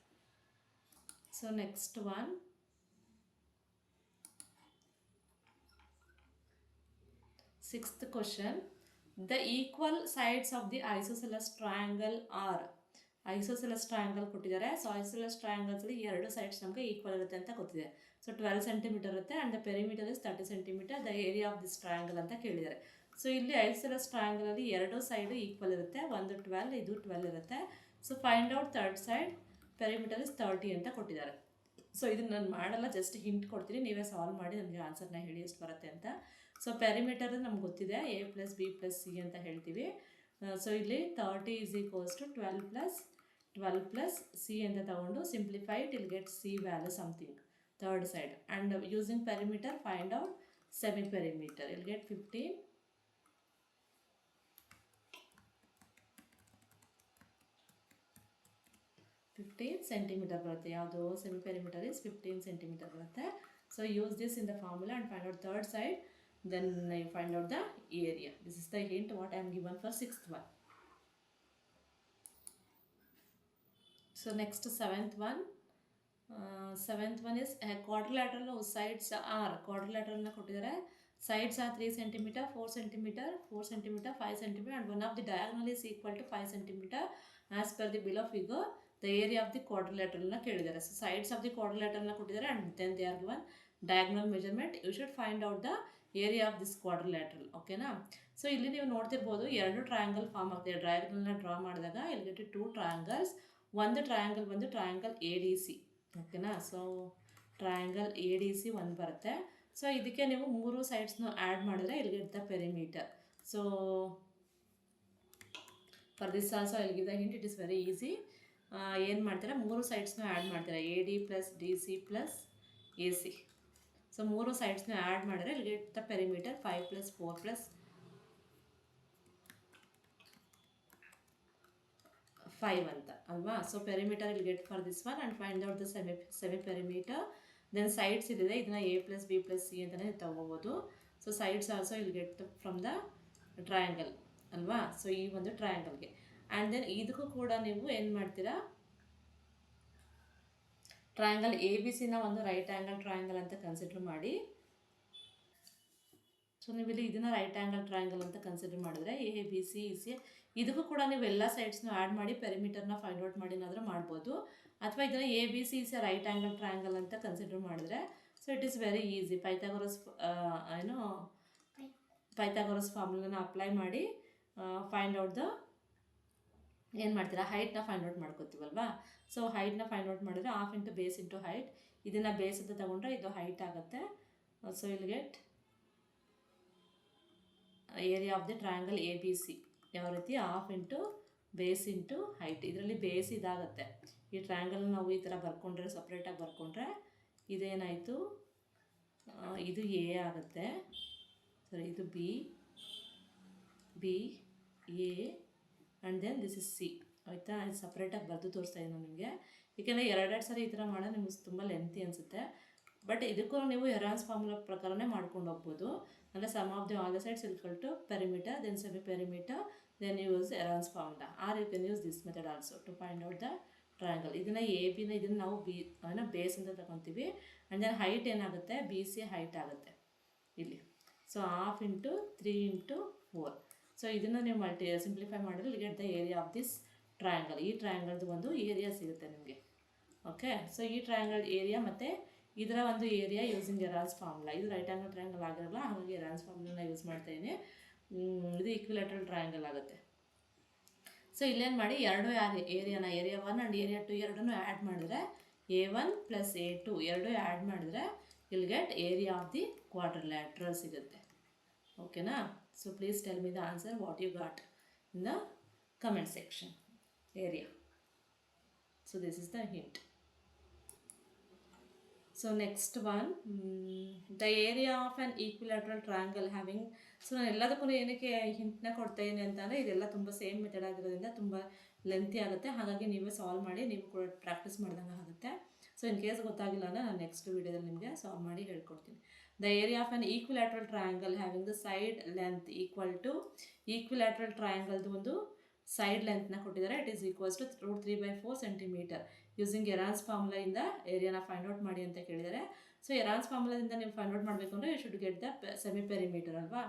So next one. Sixth question. The equal sides of the isosceles triangle are. Isosceles triangle ಕೊಟ್ಟಿದ್ದಾರೆ. ಸೊ ಐಸೋಸೆಲಸ್ ಟ್ರಯಾಂಗಲ್ಸಲ್ಲಿ ಎರಡು ಸೈಡ್ಸ್ ನಮಗೆ ಈಕ್ವಲ್ ಇರುತ್ತೆ ಅಂತ ಗೊತ್ತಿದೆ. ಸೊ 12 ಸೆಂಟಿಮೀಟರ್ ಇರುತ್ತೆ and the perimeter is 30 centimetre. The area of this triangle ಅಂತ ಕೇಳಿದ್ದಾರೆ. ಸೊ ಇಲ್ಲಿ ಐಸೋಸೆಲಸ್ ಟ್ರಯಾಂಗಲಲ್ಲಿ ಎರಡು ಸೈಡು ಈಕ್ವಲ್ ಇರುತ್ತೆ. ಒಂದು 12 ಇದು 12 ಇರುತ್ತೆ. So find out third side perimeter is 30 ಅಂತ ಕೊಟ್ಟಿದ್ದಾರೆ. ಸೊ ಇದನ್ನು ನಾನು ಮಾಡಲ್ಲ, ಜಸ್ಟ್ ಹಿಂಟ್ ಕೊಡ್ತೀನಿ, ನೀವೇ ಸಾಲ್ವ್ ಮಾಡಿ ನನಗೆ ಆನ್ಸರ್ನ ಹೇಳಿ ಎಷ್ಟು ಬರುತ್ತೆ ಅಂತ. ಸೊ ಪೆರಿಮೀಟರ್ ನಮ್ಗೆ ಗೊತ್ತಿದೆ a + b + c ಅಂತ ಹೇಳ್ತೀವಿ. ಸೊ ಇಲ್ಲಿ 30 is equals to 12 plus c ಅಂತ ತಗೊಂಡು ಸಿಂಪ್ಲಿಫೈಡ್ ಇಲ್ get c value something third side and using perimeter find out semi perimeter ಇಲ್ ಗೆಟ್ 15 ಸೆಂಟಿಮೀಟರ್ ಬರುತ್ತೆ. ಯಾವುದು ಸೆಮಿ ಪೆರಿಮೀಟರ್ ಇಸ್ 15 ಸೆಂಟಿಮೀಟರ್ ಬರುತ್ತೆ. So use this in the formula and find out third side, then you find out the area. This is the hint what I am given for sixth one. So next seventh one, seventh one is quadrilateral sides are ಕ್ವಾಡ್ರಿಲ್ಯಾಟ್ರಲ್ನ ಕೊಟ್ಟಿದ್ದಾರೆ. Sides are 3 centimeter, 4 centimeter, 4 centimeter, 5 centimeter and one of the diagonal is equal to 5 centimeter as per the below figure. The area of the quadrilateralನ ಕೇಳಿದ್ದಾರೆ. ಸೊ ಸೈಡ್ಸ್ ಆಫ್ ದಿ ಕ್ವಾಡ್ರಿಲ್ಯಾಟ್ರಲ್ನ ಕೊಟ್ಟಿದ್ದಾರೆ and then they are given diagonal measurement. You should find out the area of this quadrilateral. ಓಕೆನಾ? ಸೊ ಇಲ್ಲಿ ನೀವು ನೋಡ್ತಿರ್ಬೋದು 2 ಟ್ರಯಾಂಗಲ್ ಫಾರ್ಮ್ ಆಗ್ತದೆ. ಡಯಾಗ್ನಲ್ನ ಡ್ರಾ ಮಾಡಿದಾಗ ಇಲ್ಲಿ ಗೆಟ್ 2 ಟ್ರಯಾಂಗಲ್ಸ್. ಒಂದು ಟ್ರಯಾಂಗಲ್ ಬಂದು ಟ್ರಯಾಂಗಲ್ ಎ ಡಿ ಸಿ. ಓಕೆನಾ? So triangle A D C ಒಂದು ಬರುತ್ತೆ. ಸೊ ಇದಕ್ಕೆ ನೀವು 3 ಸೈಡ್ಸ್ನು ಆ್ಯಡ್ ಮಾಡಿದ್ರೆ ಇಲ್ಲಿ get the perimeter. So for this also I will give the hint. It is very easy. ಏನು ಮಾಡ್ತೀರಾ, 3 ಸೈಡ್ಸ್ನು ಆ್ಯಡ್ ಮಾಡ್ತೀರಾ, A D plus D C plus A C. So 3 ಸೈಡ್ಸ್ನ ಆ್ಯಡ್ ಮಾಡಿದ್ರೆ ಇಲ್ಲಿ ಗೆಟ್ ದ ಪೆರಿಮೀಟರ್ 5 + 4 + 5 ಅಂತ ಅಲ್ವಾ? ಸೊ ಪೆರಿಮೀಟರ್ ಇಲ್ಲಿ get for this one and find out the semi perimeter. Then sides ಇಲ್ಲಿದೆ, ಇದನ್ನ a plus B plus c ಅಂತಲೇ ತೊಗೋಬೋದು. ಸೊ ಸೈಡ್ಸ್ ಆಲ್ಸೋ ಇಲ್ಲಿ ಗೆಟ್ ಫ್ರಮ್ ದ ಟ್ರಯಾಂಗಲ್ ಅಲ್ವಾ? ಸೊ ಈ ಒಂದು ಟ್ರಯಾಂಗಲ್ಗೆ. ಆ್ಯಂಡ್ ದೆನ್ ಇದಕ್ಕೂ ಕೂಡ ನೀವು ಏನು ಮಾಡ್ತೀರಾ, ಟ್ರಯಾಂಗಲ್ ಎ ಬಿ ಸಿನ ಒಂದು ರೈಟ್ ಆ್ಯಂಗಲ್ ಟ್ರಯಾಂಗಲ್ ಅಂತ ಕನ್ಸಿಡರ್ ಮಾಡಿ. ಸೊ ನೀವು ಇಲ್ಲಿ ಇದನ್ನು ರೈಟ್ ಆ್ಯಂಗಲ್ ಟ್ರಯಾಂಗಲ್ ಅಂತ ಕನ್ಸಿಡರ್ ಮಾಡಿದ್ರೆ a B C E C, ಇದಕ್ಕೂ ಕೂಡ ನೀವು ಎಲ್ಲ ಸೈಡ್ಸ್ನ ಆ್ಯಡ್ ಮಾಡಿ ಪೆರಿಮೀಟರ್ನ ಫೈಂಡ್ ಔಟ್ ಮಾಡಿ ಏನಾದರೂ ಮಾಡ್ಬೋದು. ಅಥವಾ ಇದನ್ನು A B C is a right angle triangle ಅಂತ ಕನ್ಸಿಡರ್ ಮಾಡಿದ್ರೆ so it is very easy. Pythagoras ಫಾರ್ಮುಲಾನ ಅಪ್ಲೈ ಮಾಡಿ ಫೈಂಡ್ ಔಟ್ ದ ಏನು ಮಾಡ್ತೀರಾ, ಹೈಟ್ನ ಫೈಂಡ್ ಔಟ್ ಮಾಡ್ಕೋತೀವಲ್ವಾ? ಸೊ ಹೈಟ್ನ ಫೈಂಡ್ ಔಟ್ ಮಾಡಿದ್ರೆ half into base into height. ಇದನ್ನು ಬೇಸ್ ಅಂತ ತೊಗೊಂಡ್ರೆ ಇದು ಹೈಟ್ ಆಗುತ್ತೆ. ಸೊ ಇಲ್ಲಿ get area of the triangle A B C ಯಾವ ರೀತಿ, half into base into height. ಇದರಲ್ಲಿ ಬೇಸ್ ಇದಾಗುತ್ತೆ. ಈ ಟ್ರಯಾಂಗಲ್ ನಾವು ಈ ಥರ ಬರ್ಕೊಂಡ್ರೆ, ಸಪ್ರೇಟಾಗಿ ಬರ್ಕೊಂಡ್ರೆ ಇದೇನಾಯಿತು, ಇದು ಎ ಆಗುತ್ತೆ. ಸರಿ, ಇದು b a and then this is c. ಆಯಿತಾ? ಇದು ಸಪ್ರೇಟಾಗಿ ಬರೆದು ತೋರಿಸ್ತಾ ಇದ್ದೀನಿ ನಿಮಗೆ. ಏಕೆಂದರೆ 2 ಸರಿ ಈ ಥರ ಮಾಡೋದು ನಿಮ್ಗೆ ತುಂಬ ಲೆಂತಿ ಅನಿಸುತ್ತೆ. ಬಟ್ ಇದಕ್ಕೂ ನೀವು ಹೆರಾನ್ಸ್ ಫಾರ್ಮುಲಾ ಪ್ರಕಾರನೇ ಮಾಡ್ಕೊಂಡು ಹೋಗ್ಬೋದು. ಅಂದರೆ sum of the all the sides equal to perimeter, then semi perimeter, then use Heron's formula. Or you can use this method also to find out the triangle. ಇದನ್ನು ಎ ಬಿನ ಇದನ್ನು ನಾವು ಬೇಸ್ ಅಂತ ತಗೊತೀವಿ. ಆ್ಯಂಡ್ ದೆನ್ ಹೈಟ್ ಏನಾಗುತ್ತೆ, ಬಿ ಸಿ ಹೈಟ್ ಆಗುತ್ತೆ ಇಲ್ಲಿ. So half into 3 into 4. So ಇದನ್ನು ನೀವು ಸಿಂಪ್ಲಿಫೈ ಮಾಡಿದ್ರೆ ಇಲ್ಲಿ get the area of this triangle. ಈ ಟ್ರಯಾಂಗಲ್ದು ಒಂದು ಏರಿಯಾ ಸಿಗುತ್ತೆ ನಿಮಗೆ. ಓಕೆ? ಸೊ ಈ ಟ್ರಯಾಂಗಲ್ ಏರಿಯಾ ಮತ್ತು ಇದರ ಒಂದು ಏರಿಯಾ ಯೂಸಿಂಗ್ ಹೆರಾನ್ಸ್ ಫಾರ್ಮುಲಾ. ಇದು ರೈಟ್ ಆ್ಯಂಗಲ್ ಟ್ರಯಾಂಗಲ್ ಆಗಿರಲ್ಲ, ಹಾಗಾಗಿ ಹೆರಾನ್ಸ್ ಫಾರ್ಮುಲಾನ ಯೂಸ್ ಮಾಡ್ತಾಯಿದ್ದೀನಿ. ಇದು ಈಕ್ವಿಲೇಟ್ರಲ್ ಟ್ರಯಾಂಗಲ್ ಆಗುತ್ತೆ. ಸೊ ಇಲ್ಲೇನು ಮಾಡಿ, 2 ಏರಿಯಾ 1 ಆ್ಯಂಡ್ ಏರಿಯಾ 2 ಎರಡನ್ನೂ ಆ್ಯಡ್ ಮಾಡಿದ್ರೆ A1 + A2 ಎರಡೂ ಆ್ಯಡ್ ಮಾಡಿದ್ರೆ ಇಲ್ಲಿ get area of the quadrilateral ಸಿಗುತ್ತೆ. ಓಕೆನಾ? So please tell me the answer what you got in the comment section. Area. So this is the hint. So next one, the area of an equilateral triangle having. So ನಾನು ಎಲ್ಲದಕ್ಕೂ ಏನಕ್ಕೆ ಹಿಂಟ್ನ ಕೊಡ್ತಾ ಇದ್ದೀನಿ ಅಂತಂದರೆ ಇದೆಲ್ಲ ತುಂಬ ಸೇಮ್ ಮೆಥಡ್ ಆಗಿರೋದ್ರಿಂದ ತುಂಬ ಲೆಂತಿ ಆಗುತ್ತೆ. ಹಾಗಾಗಿ ನೀವೇ ಸಾಲ್ವ್ ಮಾಡಿ, ನೀವು ಕೂಡ ಪ್ರಾಕ್ಟೀಸ್ ಮಾಡ್ದಂಗೆ ಆಗುತ್ತೆ. ಸೊ ಇನ್ ಕೇಸ್ ಗೊತ್ತಾಗಿಲ್ಲ ಅಂದರೆ ನಾನು ನೆಕ್ಸ್ಟ್ ವೀಡಿಯೋದಲ್ಲಿ ನಿಮಗೆ ಸಾಲ್ವ್ ಮಾಡಿ ಹೇಳ್ಕೊಡ್ತೀನಿ. The area of an equilateral triangle having the side length equal to, equilateral ಟ್ರಯಾಂಗಲ್ದು ಒಂದು ಸೈಡ್ ಲೆಂತ್ನ ಕೊಟ್ಟಿದ್ದಾರೆ. It is equals to √3/4 centimeter. Using Heron's ಫಾರ್ಮುಲಾಯಿಂದ ಏರಿಯಾನ ಫೈಂಡ್ ಔಟ್ ಮಾಡಿ ಅಂತ ಕೇಳಿದ್ದಾರೆ. ಸೊ ಹೆರಾನ್ಸ್ ಫಾರ್ಮುಲಾದಿಂದ ನೀವು ಫೈಂಡ್ ಔಟ್ ಮಾಡಬೇಕು ಅಂದರೆ you should get the semi perimeter ಅಲ್ವಾ?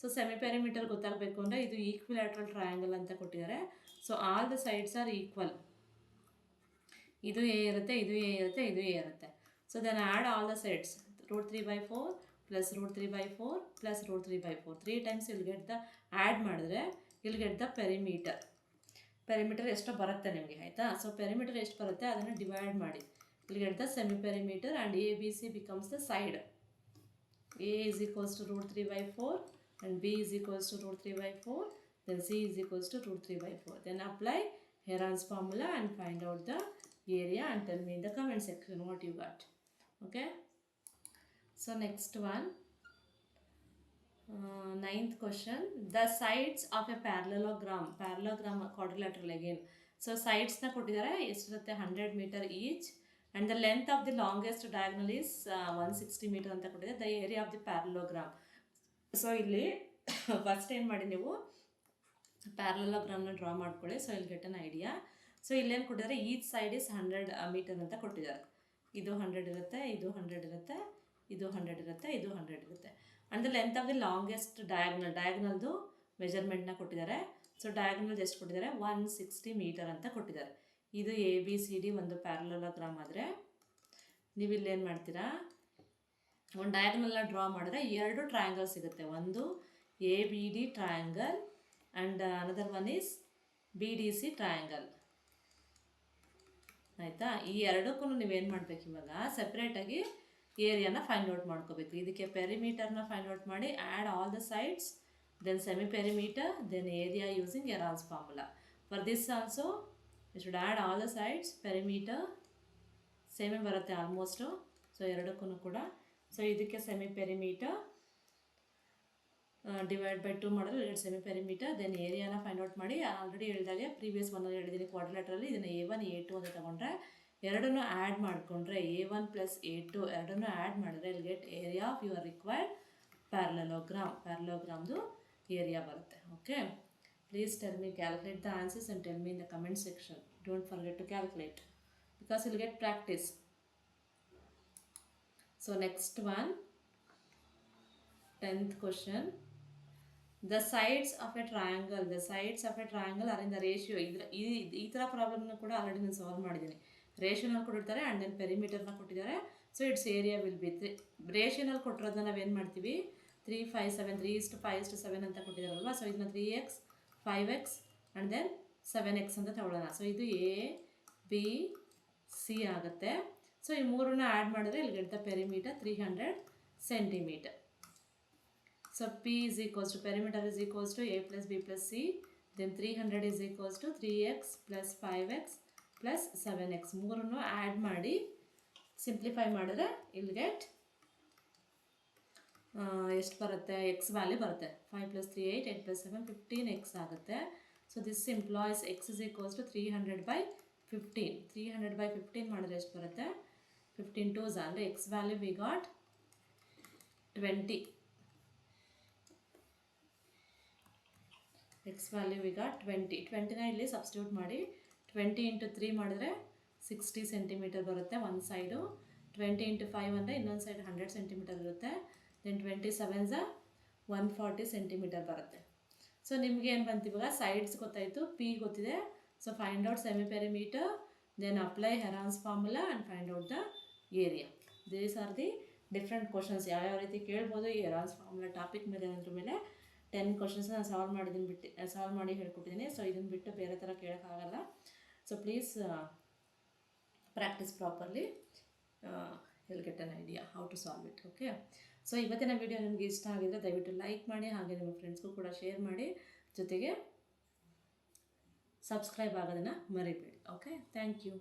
ಸೊ ಸೆಮಿ ಪೆರಿಮೀಟರ್ ಗೊತ್ತಾಗಬೇಕು ಅಂದರೆ ಇದು ಈಕ್ವಿಲ್ಯಾಟ್ರಲ್ ಟ್ರಯಾಂಗಲ್ ಅಂತ ಕೊಟ್ಟಿದ್ದಾರೆ. So all the sides are equal. ಇದು ಎ ಇರುತ್ತೆ, ಇದು ಎ ಇರುತ್ತೆ, ಇದು ಎ ಇರುತ್ತೆ. So then add all the sides. √3/4 + √3/4 + √3/4 3 times ಇಲ್ಲಿ ಗೆಟ್ ದ ಆ್ಯಡ್ ಮಾಡಿದ್ರೆ ಇಲ್ಲಿ ಗೆಟ್ ದ ಪೆರಿಮೀಟರ್. ಪೆರಿಮೀಟರ್ ಎಷ್ಟು ಬರುತ್ತೆ ನಿಮಗೆ, ಆಯಿತಾ? ಸೊ ಪೆರಿಮೀಟರ್ ಎಷ್ಟು ಬರುತ್ತೆ ಅದನ್ನು ಡಿವೈಡ್ ಮಾಡಿ ಇಲ್ಲಿ get the semi perimeter and a B c becomes the side. A is equals to √3/4 and b is equals to √3/4, then c is equals to √3/4. Then apply Heron's formula and find out the area and tell me in the comment section what you got. Okay? So next one, 9th question. The sides of a parallelogram quadrilateral again. So sides na kottidare estirutte 100 meter each and the length of the longest diagonal is 160 meter anta kottide. The area of the parallelogram. So illi first ಏನು ಮಾಡಿ ನೀವು ಪ್ಯಾರಲೋಗ್ರಾಮ್ನ ಡ್ರಾ ಮಾಡ್ಕೊಳ್ಳಿ. ಸೊ ಇಲ್ಲಿ ಗೆಟ್ ಅನ್ ಐಡಿಯಾ. ಸೊ ಇಲ್ಲೇನು ಕೊಟ್ಟಿದ್ದಾರೆ, ಈಚ್ ಸೈಡ್ ಇಸ್ 100 ಮೀಟರ್ ಅಂತ ಕೊಟ್ಟಿದ್ದಾರೆ. ಇದು 100 ಇರುತ್ತೆ, ಇದು 100 ಇರುತ್ತೆ, ಇದು 100 ಇರುತ್ತೆ, ಇದು 100 ಇರುತ್ತೆ. And the length of the longest ಡಯಾಗ್ನಲ್ದು ಮೆಜರ್ಮೆಂಟ್ನ ಕೊಟ್ಟಿದ್ದಾರೆ. ಸೊ ಡಯಾಗ್ನಲ್ ಎಷ್ಟು ಕೊಟ್ಟಿದ್ದಾರೆ, 160 ಮೀಟರ್ ಅಂತ ಕೊಟ್ಟಿದ್ದಾರೆ. ಇದು ABCD ಒಂದು ಪ್ಯಾರಲೋಗ್ರಾಮ್ ಆದರೆ ನೀವು ಇಲ್ಲೇನು ಮಾಡ್ತೀರಾ, ಒಂದು ಡಯಾಗ್ನಲ್ನ ಡ್ರಾ ಮಾಡಿದ್ರೆ 2 ಟ್ರಯಾಂಗಲ್ ಸಿಗುತ್ತೆ. ಒಂದು ABD triangle and another one is BDC triangle. ಆಯಿತಾ? ಈ ಎರಡಕ್ಕೂ ನೀವೇನು ಮಾಡಬೇಕು, ಇವಾಗ ಸಪ್ರೇಟಾಗಿ ಏರಿಯಾನ ಫೈಂಡ್ ಔಟ್ ಮಾಡ್ಕೋಬೇಕು. ಇದಕ್ಕೆ ಪೆರಿಮೀಟರ್ನ ಫೈಂಡ್ ಔಟ್ ಮಾಡಿ add all the sides, then semi perimeter, then area using Heron's formula. For this also you should add all the sides, perimeter ಸೇಮೇ ಬರುತ್ತೆ ಆಲ್ಮೋಸ್ಟು. ಸೊ ಎರಡಕ್ಕೂ ಕೂಡ. ಸೊ ಇದಕ್ಕೆ ಸೆಮಿ ಪೆರಿಮೀಟರ್ ಡಿವೈಡ್ ಬೈ 2 ಮಾಡಿದ್ರೆ 2 ಸೆಮಿ ಪೆರಿಮೀಟರ್, ದೆನ್ ಏರಿಯಾನ ಫೈಂಡ್ ಔಟ್ ಮಾಡಿ. ಆಲ್ರೆಡಿ ಹೇಳಿದಾಗೆ ಪ್ರೀವಿಯಸ್ ಒನ್ನಲ್ಲಿ ಹೇಳಿದ್ದೀನಿ ಕ್ವಾಡ್ರಿಲೇಟ್ರಲ್ಲಿ ಇದನ್ನು A1 A2 ಅಂತ ತಗೊಂಡ್ರೆ ಎರಡನ್ನೂ ಆ್ಯಡ್ ಮಾಡಿಕೊಂಡ್ರೆ A1 + A2 ಎರಡನ್ನೂ ಆ್ಯಡ್ ಮಾಡಿದ್ರೆ ಇಲ್ಲಿ get area of your required ಪ್ಯಾರಲೋಗ್ರಾಮ್ದು ಏರಿಯಾ ಬರುತ್ತೆ. Okay, please tell me, calculate the answers and tell me in the comment section. Don't forget to calculate because you'll get practice. So next one, 10th question. The sides of a triangle are in the ratio. ಈ ಥರ ಪ್ರಾಬ್ಲಮ್ನ ಕೂಡ ಆಲ್ರೆಡಿ ನಾನು ಸಾಲ್ವ್ ಮಾಡಿದ್ದೀನಿ. ರೇಷಿಯೋನಲ್ಲಿ ಕೊಟ್ಟಿರ್ತಾರೆ ಆ್ಯಂಡ್ ದೆನ್ ಪೆರಿಮೀಟರ್ನ ಕೊಟ್ಟಿದ್ದಾರೆ. So its area will be ರೇಷಿಯೋನಲ್ಲಿ ಕೊಟ್ಟಿರೋದನ್ನ ನಾವೇನು ಮಾಡ್ತೀವಿ, 3, 5, 7 3:5:7 ಅಂತ ಕೊಟ್ಟಿದ್ದಾರಲ್ವ. ಸೊ ಇದನ್ನ 3x 5x and then 7x ಅಂತ ತಗೊಳ್ಳೋಣ. ಸೊ ಇದು ABC ಆಗುತ್ತೆ. ಸೊ ಈ ಮೂರನ್ನ ಆ್ಯಡ್ ಮಾಡಿದ್ರೆ ಇಲ್ಲಿ get the perimeter 300 centimetre. So P is equals to perimeter is equals to A plus B plus C. Then 300 is equals to 3x plus 5x plus 7x. ಮೂರನ್ನು ಆ್ಯಡ್ ಮಾಡಿ ಸಿಂಪ್ಲಿಫೈ ಮಾಡಿದ್ರೆ ಇಲ್ಲಿ ಗೆಟ್ ಎಷ್ಟು ಬರುತ್ತೆ, ಎಕ್ಸ್ ವ್ಯಾಲ್ಯೂ ಬರುತ್ತೆ. 5 + 3 8, 8 + 7 15x ಆಗುತ್ತೆ. So this implies x is equals to 300/15. 300/15 ಮಾಡಿದ್ರೆ ಎಷ್ಟು ಬರುತ್ತೆ, 15 2s ಅಂದರೆ X value we got 20. X value we got 20. 20ನ ಇಲ್ಲಿ ಸಬ್ಸ್ಟಿಟ್ಯೂಟ್ ಮಾಡಿ 20 × 3 ಮಾಡಿದ್ರೆ 60 ಸೆಂಟಿಮೀಟರ್ ಬರುತ್ತೆ ಒಂದು ಸೈಡು. 20 × 5 ಅಂದರೆ ಇನ್ನೊಂದು ಸೈಡ್ 100 ಸೆಂಟಿಮೀಟರ್ ಇರುತ್ತೆ. ದೆನ್ 27s 140 ಸೆಂಟಿಮೀಟರ್ ಬರುತ್ತೆ. ಸೊ ನಿಮಗೆ ಏನು ಬಂತು ಇವಾಗ, ಸೈಡ್ಸ್ ಗೊತ್ತಾಯಿತು, P ಗೊತ್ತಿದೆ. So find out semi perimeter, then apply Heron's formula and find out the area. These are the different questions. ಯಾವ್ಯಾವ ರೀತಿ ಕೇಳ್ಬೋದು ಈ ಹೆರಾನ್ಸ್ ಫಾರ್ಮುಲಾ ಟಾಪಿಕ್ ಮೇಲೆ ಅದ್ರ ಮೇಲೆ 10 ಕ್ವಶನ್ಸ್ ನಾನು ಸಾಲ್ವ್ ಮಾಡಿ ಹೇಳ್ಕೊಟ್ಟಿದ್ದೀನಿ. ಸೊ ಇದನ್ನು ಬಿಟ್ಟು ಬೇರೆ ಥರ ಕೇಳೋಕ್ಕಾಗಲ್ಲ. So please practice properly, will get an idea how to solve it. Okay, so ಇವತ್ತಿನ ವಿಡಿಯೋ ನಿಮಗೆ ಇಷ್ಟ ಆಗಿದ್ರೆ ದಯವಿಟ್ಟು ಲೈಕ್ ಮಾಡಿ, ಹಾಗೆ ನಿಮ್ಮ ಫ್ರೆಂಡ್ಸ್ಗೂ ಕೂಡ ಶೇರ್ ಮಾಡಿ, ಜೊತೆಗೆ ಸಬ್ಸ್ಕ್ರೈಬ್ ಆಗೋದನ್ನು ಮರಿಬೇಡಿ. Okay, thank you.